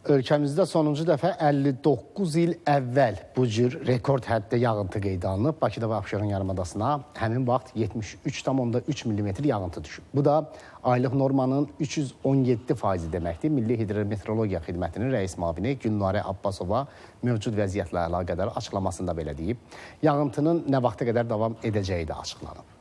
Ölkəmizdə sonuncu dəfə 59 il əvvəl bu cür rekord həddə yağıntı qeydə alınıb. Bakıda və Abşeron yarımadasına həmin vaxt 73,3 mm yağıntı düşüb. Bu da aylıq normanın 317% deməkdir. Milli Hidrometeorologiya Xidmətinin rəis müavini Gülnarə Abbasova mövcud vəziyyətlə əlaqədar açıqlamasında belə deyib. Yağıntının nə vaxta qədər davam edəcəyi də açıqlanıb.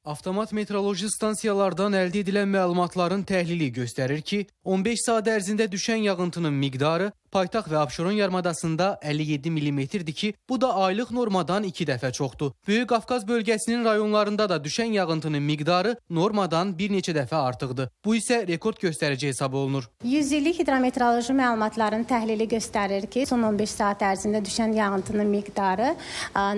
Avtomat meteoroloji stansiyalardan əldə edilən məlumatların təhlili göstərir ki, 15 saat ərzində düşən yağıntının miqdarı paytaxt və Abşeron yarımadasında 57 mm-dir ki, bu da aylıq normadan 2 dəfə çoxdur. Böyük Qafqaz bölgəsinin rayonlarında da düşən yağıntının miqdarı normadan bir neçə dəfə artıqdır. Bu isə rekord göstərici hesab olunur. 100 illik hidrometeoroloji məlumatların təhlili göstərir ki, son 15 saat ərzində düşən yağıntının miqdarı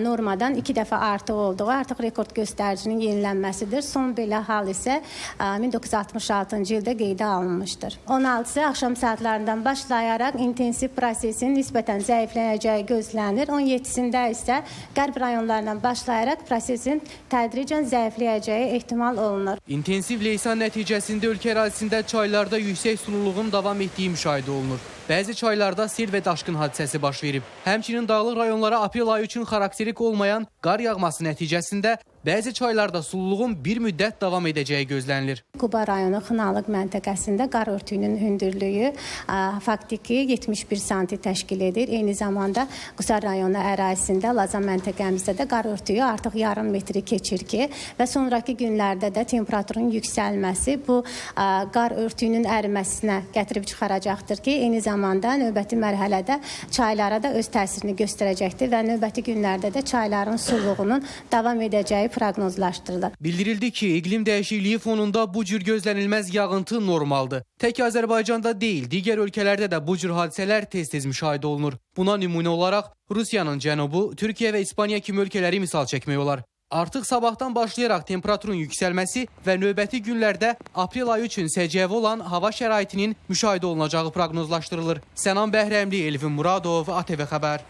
normadan 2 dəfə artıq olduğu artıq rekord göstəricinin yenilənməsidir. Son belə hal isə 1966-cı ildə qeydə alınmışdır. 16-sı axşam saatlarından başlayaraq intensiv prosesin nisbətən zəiflənəcəyi gözlənilir. 17-sində isə qərb rayonlarından başlayaraq prosesin tədricən zəifləyəcəyi ehtimal olunur. İntensiv leysan nəticəsində ölkə ərazisində çaylarda yüksək sululuğun davam etdiyi müşahidə olunur. Bəzi çaylarda sel və daşqın hadisəsi baş verib. Həmçinin dağlıq rayonlara aprel ayı üçün xarakterik olmayan qar yağması nəticəsində bəzi çaylarda sululuğun bir müddət davam edəcəyi gözlənilir. Quba rayonu Xınalıq məntəqəsində qar örtüyünün hündürlüyü faktiki 71 santi təşkil edir. Eyni zamanda Qusar rayonu ərazisində, Lazan məntəqəmizdə də qar örtüyü artıq yarım metri keçir ki, və sonraki günlərdə də temperaturun yüksəlməsi bu qar örtüyünün əriməsinə gətirib çıxaracaqdır ki, eyni zamanda növbəti mərhələdə çaylara da öz təsirini göstərəcəkdir və növbəti günlərdə də çayların suluğunun davam edəcəyi proqnozlaşdırılır. Bildirildi ki, iqlim dəyişikliyi fonunda bu cür gözlənilməz yağıntı normaldır. Tək Azərbaycanda deyil, digər ölkələrdə də bu cür hadisələr tez-tez müşahidə olunur. Buna nümunə olaraq Rusiyanın cənubu, Türkiyə və İspaniya kimi ölkələri misal çəkmək olar. Artıq sabahdan başlayaraq temperaturun yüksəlməsi və növbəti günlərdə aprel ayı üçün səciyyəvi olan hava şəraitinin müşahidə olunacağı proqnozlaşdırılır. Sənan Bəhrəmli, Elvin Muradov, ATV Xəbər.